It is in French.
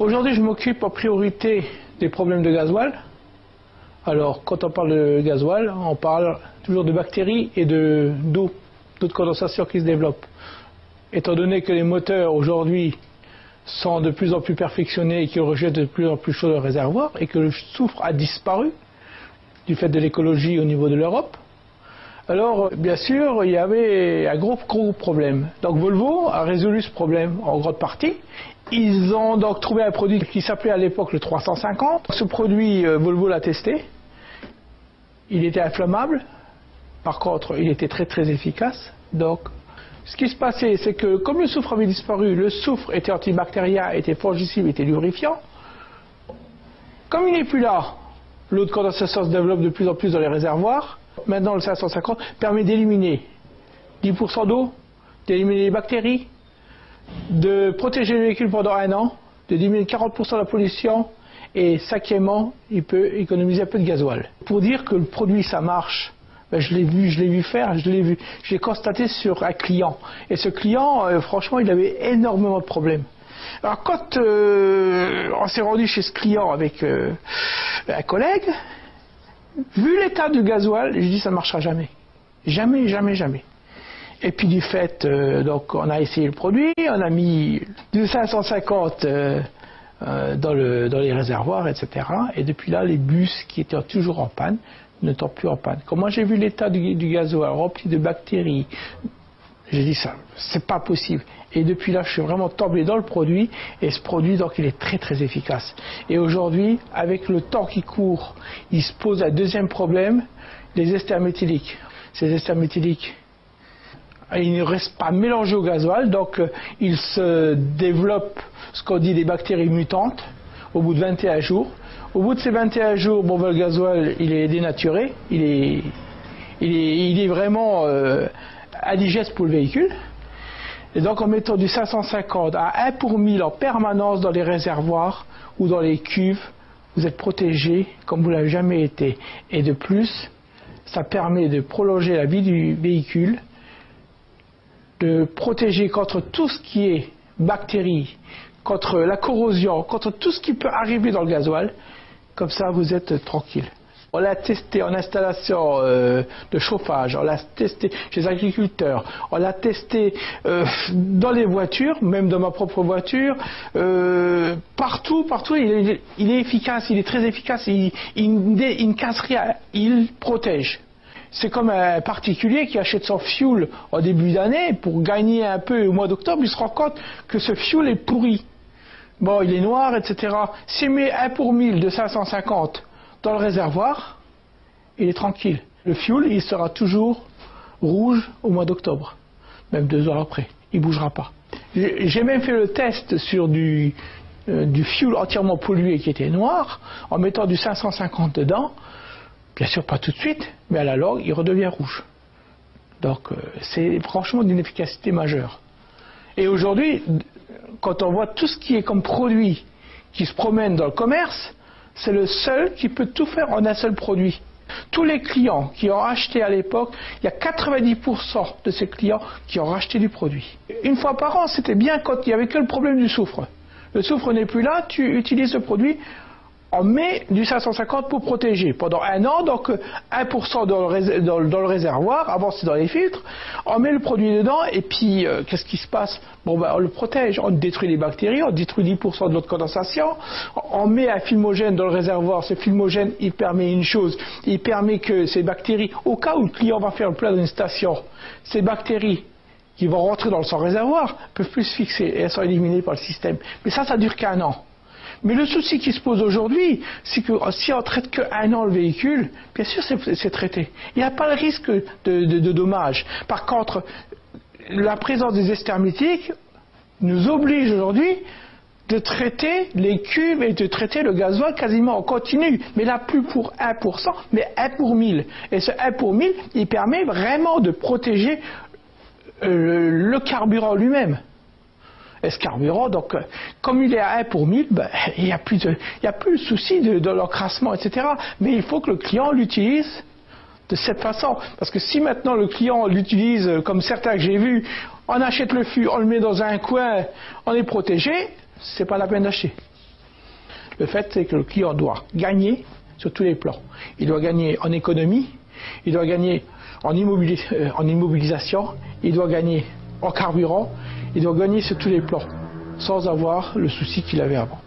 Aujourd'hui, je m'occupe en priorité des problèmes de gasoil. Alors, quand on parle de gasoil, on parle toujours de bactéries et d'eau de condensation qui se développe. Étant donné que les moteurs aujourd'hui sont de plus en plus perfectionnés et qu'ils rejettent de plus en plus chaud dans le réservoir et que le soufre a disparu du fait de l'écologie au niveau de l'Europe, alors bien sûr il y avait un gros problème. Donc Volvo a résolu ce problème en grande partie. Ils ont donc trouvé un produit qui s'appelait à l'époque le 350. Ce produit, Volvo l'a testé. Il était inflammable. Par contre, il était très efficace. Donc, ce qui se passait, c'est que comme le soufre avait disparu, le soufre était antibactérien, était fongicide, était lubrifiant. Comme il n'est plus là, l'eau de condensation se développe de plus en plus dans les réservoirs. Maintenant, le 550 permet d'éliminer 10% d'eau, d'éliminer les bactéries, de protéger le véhicule pendant 1 an, de diminuer 40% de la pollution et cinquièmement, il peut économiser un peu de gasoil. Pour dire que le produit ça marche, ben je l'ai vu faire, j'ai constaté sur un client. Et ce client, franchement, il avait énormément de problèmes. Alors quand on s'est rendu chez ce client avec un collègue, vu l'état du gasoil, j'ai dit ça ne marchera jamais. Jamais. Et puis du fait, donc on a essayé le produit, on a mis du 550 dans les réservoirs, etc. Et depuis là, les bus qui étaient toujours en panne ne tombent plus en panne. Quand moi j'ai vu l'état du gasoil rempli de bactéries, j'ai dit ça, c'est pas possible. Et depuis là, je suis vraiment tombé dans le produit. Et ce produit, donc, il est très efficace. Et aujourd'hui, avec le temps qui court, il se pose un deuxième problème, les esters méthyliques. Ces esters méthyliques, ils ne restent pas mélangés au gasoil, donc ils se développent ce qu'on dit des bactéries mutantes au bout de 21 jours. Au bout de ces 21 jours, bon, le gasoil, il est dénaturé, il est vraiment indigeste pour le véhicule. Et donc en mettant du 550 à 1 pour 1000 en permanence dans les réservoirs ou dans les cuves, vous êtes protégé comme vous ne l'avez jamais été. Et de plus, ça permet de prolonger la vie du véhicule, de protéger contre tout ce qui est bactéries, contre la corrosion, contre tout ce qui peut arriver dans le gasoil. Comme ça, vous êtes tranquille. On l'a testé en installation de chauffage, on l'a testé chez les agriculteurs, on l'a testé dans les voitures, même dans ma propre voiture. Partout, il est efficace, il est très efficace, il ne casse rien, il protège. C'est comme un particulier qui achète son fuel au début d'année pour gagner un peu au mois d'octobre, il se rend compte que ce fuel est pourri. Bon, il est noir, etc. S'il met 1 pour 1000 de 550 dans le réservoir, il est tranquille. Le fuel, il sera toujours rouge au mois d'octobre, même 2 heures après. Il ne bougera pas. J'ai même fait le test sur du fuel entièrement pollué qui était noir, en mettant du 550 dedans. Bien sûr, pas tout de suite, mais à la longue, il redevient rouge. Donc, c'est franchement d'une efficacité majeure. Et aujourd'hui, quand on voit tout ce qui est comme produit qui se promène dans le commerce, c'est le seul qui peut tout faire en un seul produit. Tous les clients qui ont acheté à l'époque, il y a 90% de ces clients qui ont racheté du produit. Une fois par an, c'était bien quand il n'y avait que le problème du soufre. Le soufre n'est plus là, tu utilises ce produit, on met du 550 pour protéger. Pendant 1 an, donc 1% dans le réservoir, avant c'est dans les filtres, on met le produit dedans et puis qu'est-ce qui se passe? Bon, ben, on le protège, on détruit les bactéries, on détruit 10% de l'eau de condensation, on met un filmogène dans le réservoir. Ce filmogène, il permet une chose, il permet que ces bactéries, au cas où le client va faire le plein d'une station, ces bactéries qui vont rentrer dans son réservoir peuvent plus se fixer et elles sont éliminées par le système. Mais ça dure qu'1 an. Mais le souci qui se pose aujourd'hui, c'est que si on traite que 1 an le véhicule, bien sûr c'est traité. Il n'y a pas le risque de dommages. Par contre, la présence des esters méthyliques nous oblige aujourd'hui de traiter les cuves et de traiter le gasoil quasiment en continu. Mais là, plus pour 1%, mais 1 pour 1000. Et ce 1 pour 1000, il permet vraiment de protéger le carburant lui-même. Et ce carburant, donc, comme il est à 1 pour 1000, ben, il n'y a plus le souci de l'encrassement, etc. Mais il faut que le client l'utilise de cette façon. Parce que si maintenant le client l'utilise comme certains que j'ai vus, on achète le fût, on le met dans un coin, on est protégé, c'est pas la peine d'acheter. Le fait, c'est que le client doit gagner sur tous les plans. Il doit gagner en économie, il doit gagner en immobilisation, il doit gagner en carburant, il doit gagner sur tous les plans, sans avoir le souci qu'il avait avant.